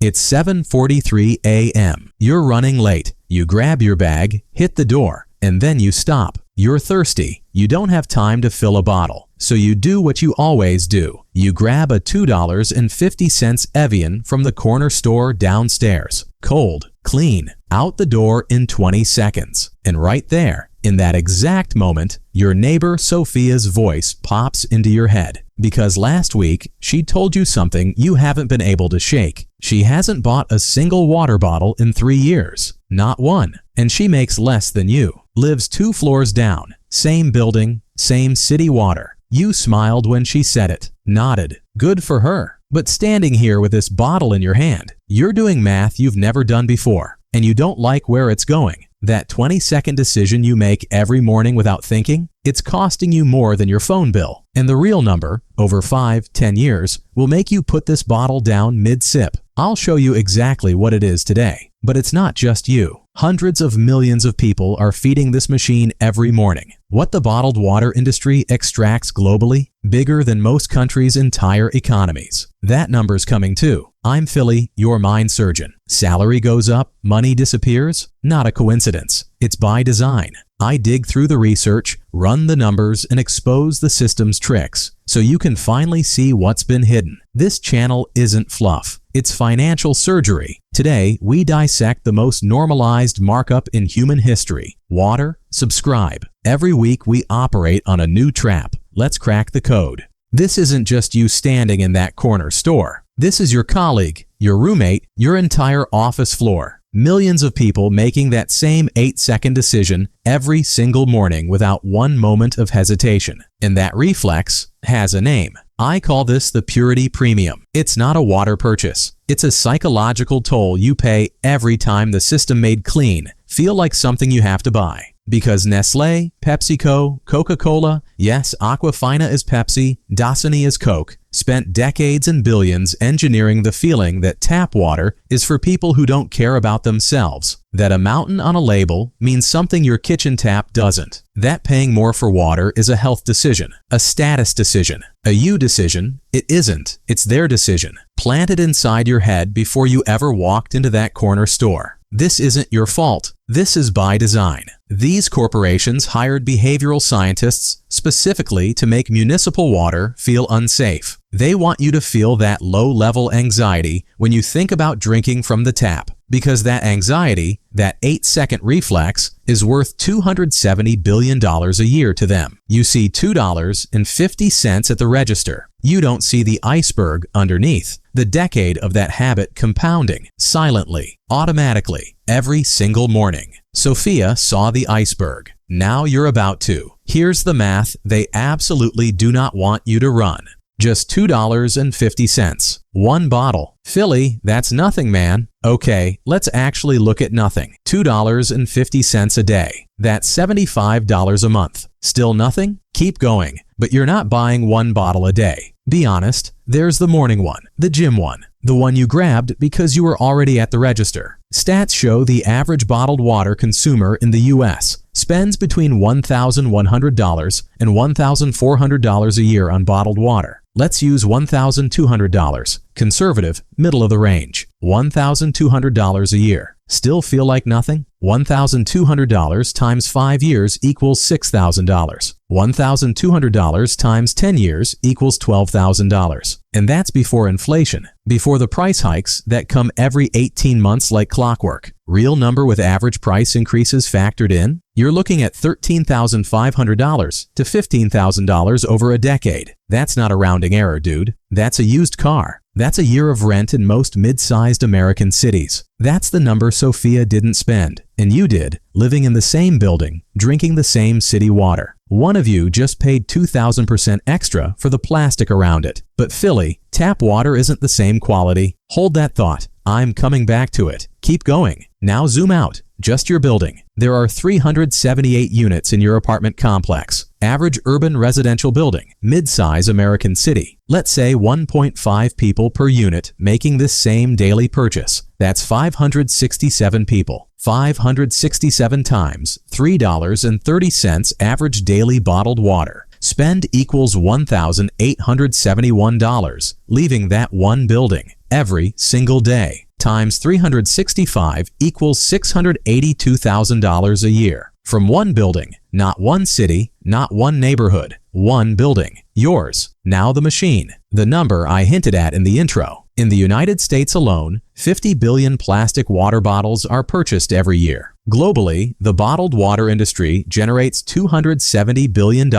It's 7:43 a.m. You're running late. You grab your bag, hit the door, and then you stop. You're thirsty. You don't have time to fill a bottle. So you do what you always do. You grab a $2.50 Evian from the corner store downstairs. Cold, clean, out the door in 20 seconds. And right there, in that exact moment, your neighbor Sophia's voice pops into your head. Because last week, she told you something you haven't been able to shake. She hasn't bought a single water bottle in 3 years. Not one. And she makes less than you. Lives 2 floors down. Same building, same city water. You smiled when she said it. Nodded. Good for her. But standing here with this bottle in your hand, you're doing math you've never done before. And you don't like where it's going. That 20-second decision you make every morning without thinking, it's costing you more than your phone bill. And the real number, over 5-10 years, will make you put this bottle down mid-sip. I'll show you exactly what it is today. But it's not just you. Hundreds of millions of people are feeding this machine every morning. What the bottled water industry extracts globally, bigger than most countries' entire economies. That number's coming too. I'm Philly, your mind surgeon. Salary goes up, money disappears? Not a coincidence. It's by design. I dig through the research, run the numbers, and expose the system's tricks so you can finally see what's been hidden. This channel isn't fluff. It's financial surgery. Today, we dissect the most normalized markup in human history. Water? Subscribe. Every week, we operate on a new trap. Let's crack the code. This isn't just you standing in that corner store. This is your colleague, your roommate, your entire office floor. Millions of people making that same 8-second decision every single morning without one moment of hesitation. And that reflex has a name. I call this the purity premium. It's not a water purchase. It's a psychological toll you pay every time the system made clean feel like something you have to buy. Because Nestle, PepsiCo, Coca-Cola, yes, Aquafina is Pepsi, Dasani is Coke, spent decades and billions engineering the feeling that tap water is for people who don't care about themselves. That a mountain on a label means something your kitchen tap doesn't. That paying more for water is a health decision, a status decision, a you decision. It isn't. It's their decision, planted inside your head before you ever walked into that corner store. This isn't your fault. This is by design. These corporations hired behavioral scientists specifically to make municipal water feel unsafe. They want you to feel that low-level anxiety when you think about drinking from the tap, because that anxiety, that 8-second reflex, is worth $270 billion a year to them. You see $2.50 at the register. You don't see the iceberg underneath. The decade of that habit compounding, silently, automatically, every single morning. Sophia saw the iceberg. Now you're about to. Here's the math they absolutely do not want you to run. Just $2.50. One bottle. Philly, that's nothing, man. Okay, let's actually look at nothing. $2.50 a day. That's $75 a month. Still nothing? Keep going. But you're not buying one bottle a day. Be honest, there's the morning one, the gym one, the one you grabbed because you were already at the register. Stats show the average bottled water consumer in the U.S. spends between $1,100 and $1,400 a year on bottled water. Let's use $1,200. Conservative, middle of the range. $1,200 a year. Still feel like nothing? $1,200 times 5 years equals $6,000. $1,200 times 10 years equals $12,000. And that's before inflation, before the price hikes that come every 18 months like clockwork. Real number with average price increases factored in? You're looking at $13,500 to $15,000 over a decade. That's not a rounding error, dude. That's a used car. That's a year of rent in most mid-sized American cities. That's the number Sophia didn't spend, and you did, living in the same building, drinking the same city water. One of you just paid 2,000% extra for the plastic around it. But Philly, tap water isn't the same quality. Hold that thought. I'm coming back to it. Keep going. Now zoom out. Just your building. There are 378 units in your apartment complex. Average urban residential building, mid-size American city. Let's say 1.5 people per unit making this same daily purchase. That's 567 people. 567 times $3.30 average daily bottled water. Spend equals $1,871, leaving that one building every single day. times 365 equals $682,000 a year. From one building, not one city, not one neighborhood, one building. Yours. Now the machine. The number I hinted at in the intro. In the United States alone, 50 billion plastic water bottles are purchased every year. Globally, the bottled water industry generates $270 billion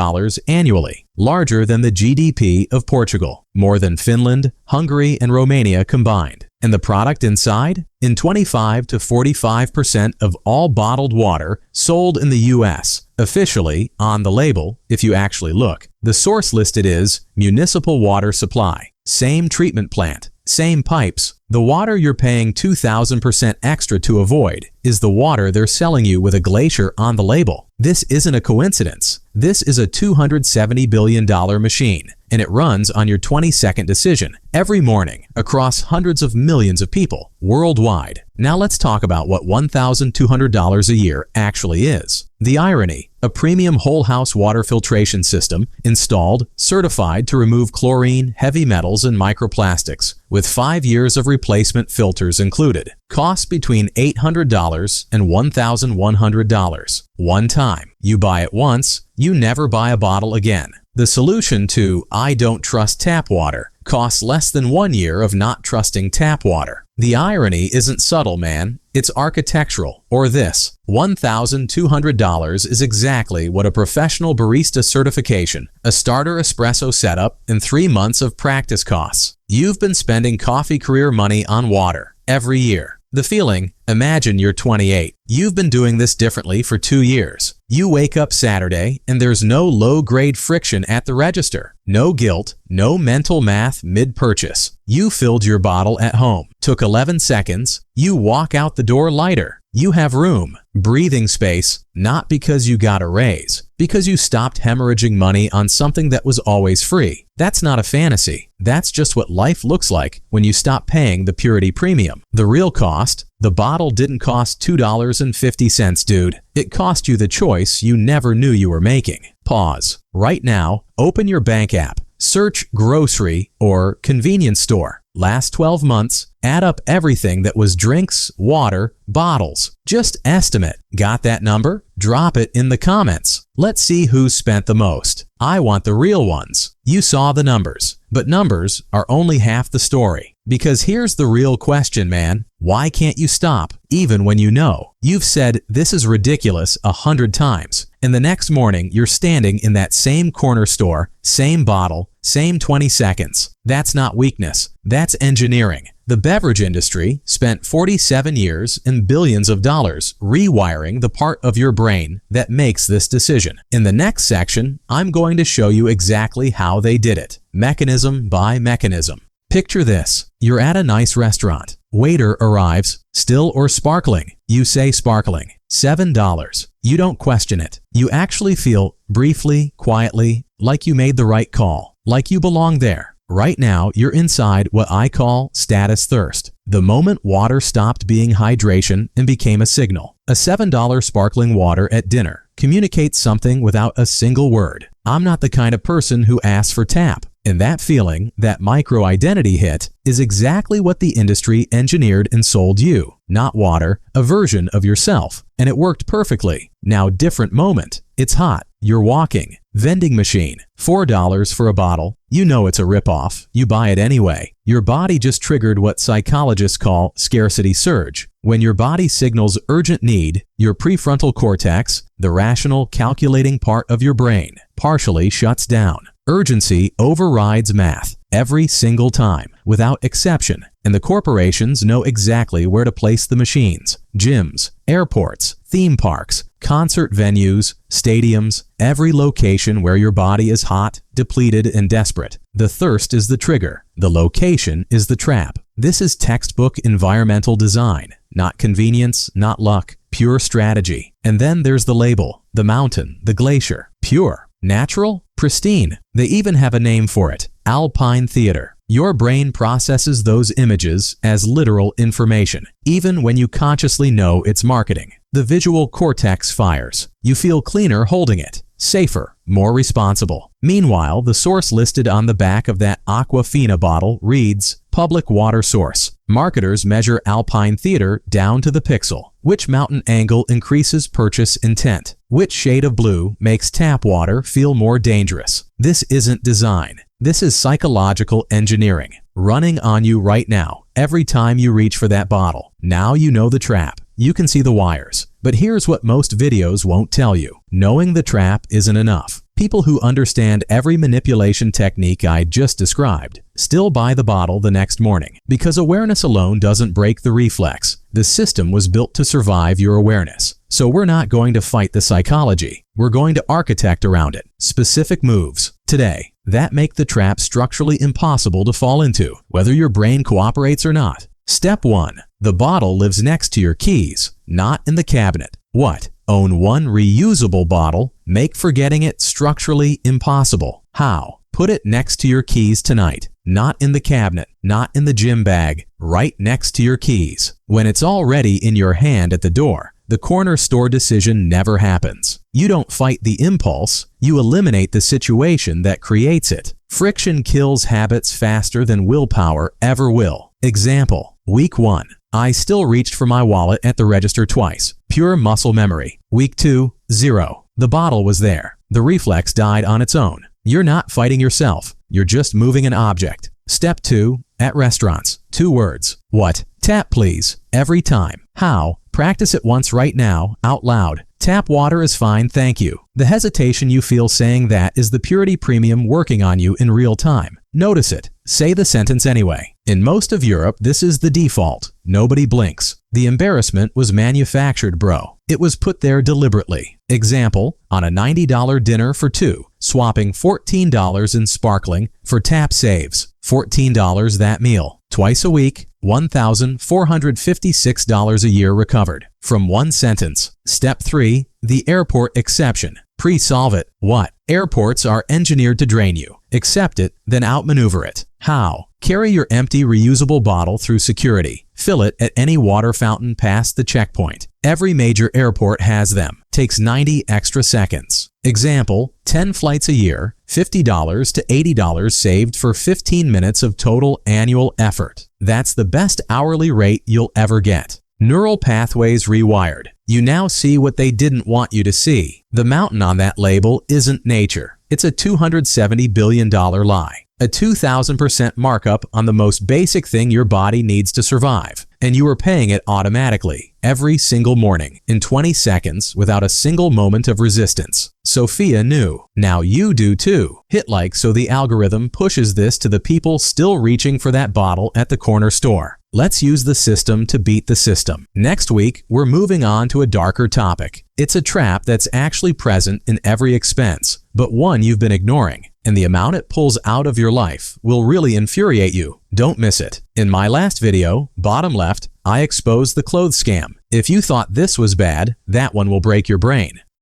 annually, larger than the GDP of Portugal, more than Finland, Hungary, and Romania combined. And the product inside? In 25 to 45% of all bottled water sold in the U.S., officially, on the label, if you actually look, the source listed is municipal water supply. Same treatment plant, same pipes. The water you're paying 2,000% extra to avoid is the water they're selling you with a glacier on the label. This isn't a coincidence. This is a $270 billion machine, and it runs on your 20-second decision every morning across hundreds of millions of people worldwide. Now let's talk about what $1,200 a year actually is. The irony: a premium whole house water filtration system installed, certified to remove chlorine, heavy metals, and microplastics, with 5 years of replacement filters included. Costs between $800 and $1,100. One time. You buy it once, you never buy a bottle again. The solution to "I don't trust tap water" costs less than 1 year of not trusting tap water. The irony isn't subtle, man. It's architectural. Or this: $1,200 is exactly what a professional barista certification, a starter espresso setup, and 3 months of practice costs. You've been spending coffee career money on water every year. The feeling: imagine you're 28. You've been doing this differently for 2 years. You wake up Saturday and there's no low-grade friction at the register. No guilt, no mental math mid-purchase. You filled your bottle at home. Took 11 seconds. You walk out the door lighter. You have room, breathing space, not because you got a raise, because you stopped hemorrhaging money on something that was always free. That's not a fantasy. That's just what life looks like when you stop paying the purity premium. The real cost: the bottle didn't cost $2.50, dude. It cost you the choice you never knew you were making. Pause. Right now, open your bank app, search grocery or convenience store. Last 12 months, add up everything that was drinks, water, bottles. Just estimate. Got that number? Drop it in the comments. Let's see who's spent the most. I want the real ones. You saw the numbers, but numbers are only half the story. Because here's the real question, man. Why can't you stop, even when you know? You've said "this is ridiculous" 100 times, and the next morning you're standing in that same corner store, same bottle, same 20 seconds. That's not weakness. That's engineering. The beverage industry spent 47 years and billions of dollars rewiring the part of your brain that makes this decision. In the next section, I'm going to show you exactly how they did it, mechanism by mechanism. Picture this. You're at a nice restaurant. Waiter arrives. Still or sparkling? You say sparkling. $7. You don't question it. You actually feel, briefly, quietly, like you made the right call, like you belong there. Right now, you're inside what I call status thirst. The moment water stopped being hydration and became a signal. A $7 sparkling water at dinner communicates something without a single word. I'm not the kind of person who asks for tap. And that feeling, that micro-identity hit, is exactly what the industry engineered and sold you. Not water, a version of yourself. And it worked perfectly. Now, different moment. It's hot. You're walking. Vending machine. $4 for a bottle. You know it's a ripoff. You buy it anyway. Your body just triggered what psychologists call scarcity surge. When your body signals urgent need, your prefrontal cortex, the rational, calculating part of your brain, partially shuts down. Urgency overrides math every single time, without exception, and the corporations know exactly where to place the machines. Gyms, airports, theme parks, concert venues, stadiums, every location where your body is hot, depleted, and desperate. The thirst is the trigger. The location is the trap. This is textbook environmental design. Not convenience, not luck, pure strategy. And then there's the label, the mountain, the glacier. Pure, natural, pristine. They even have a name for it: Alpine Theater. Your brain processes those images as literal information, even when you consciously know it's marketing. The visual cortex fires. You feel cleaner holding it, safer, more responsible. Meanwhile, the source listed on the back of that Aquafina bottle reads, public water source. Marketers measure Alpine Theater down to the pixel. Which mountain angle increases purchase intent? Which shade of blue makes tap water feel more dangerous? This isn't design. This is psychological engineering, running on you right now, every time you reach for that bottle. Now you know the trap. You can see the wires. But here's what most videos won't tell you. Knowing the trap isn't enough. People who understand every manipulation technique I just described still buy the bottle the next morning because awareness alone doesn't break the reflex. The system was built to survive your awareness. So we're not going to fight the psychology. We're going to architect around it. Specific moves today that make the trap structurally impossible to fall into, whether your brain cooperates or not. Step 1. The bottle lives next to your keys, not in the cabinet. What? Own one reusable bottle. Make forgetting it structurally impossible. How? Put it next to your keys tonight. Not in the cabinet, not in the gym bag, right next to your keys. When it's already in your hand at the door, the corner store decision never happens. You don't fight the impulse, you eliminate the situation that creates it. Friction kills habits faster than willpower ever will. Example, week 1. I still reached for my wallet at the register twice. Pure muscle memory. Week 2, 0. The bottle was there. The reflex died on its own. You're not fighting yourself. You're just moving an object. Step 2. At restaurants. 2 words. What? Tap please. Every time. How? Practice it once right now, out loud. Tap water is fine, thank you. The hesitation you feel saying that is the purity premium working on you in real time. Notice it. Say the sentence anyway. In most of Europe, this is the default. Nobody blinks. The embarrassment was manufactured, bro. It was put there deliberately. Example, on a $90 dinner for 2, swapping $14 in sparkling for tap saves. $14 that meal. Twice a week, $1,456 a year recovered. From one sentence. Step 3. The airport exception. Pre-solve it. What? Airports are engineered to drain you. Accept it, then outmaneuver it. How? Carry your empty reusable bottle through security. Fill it at any water fountain past the checkpoint. Every major airport has them. Takes 90 extra seconds. Example, 10 flights a year, $50 to $80 saved for 15 minutes of total annual effort. That's the best hourly rate you'll ever get. Neural pathways rewired. You now see what they didn't want you to see. The mountain on that label isn't nature. It's a $270 billion lie. A 2,000% markup on the most basic thing your body needs to survive. And you are paying it automatically, every single morning, in 20 seconds, without a single moment of resistance. Sophia knew. Now you do too. Hit like so the algorithm pushes this to the people still reaching for that bottle at the corner store. Let's use the system to beat the system. Next week, we're moving on to a darker topic. It's a trap that's actually present in every expense, but one you've been ignoring. And the amount it pulls out of your life will really infuriate you. Don't miss it. In my last video, bottom left, I exposed the clothes scam. If you thought this was bad, that one will break your brain.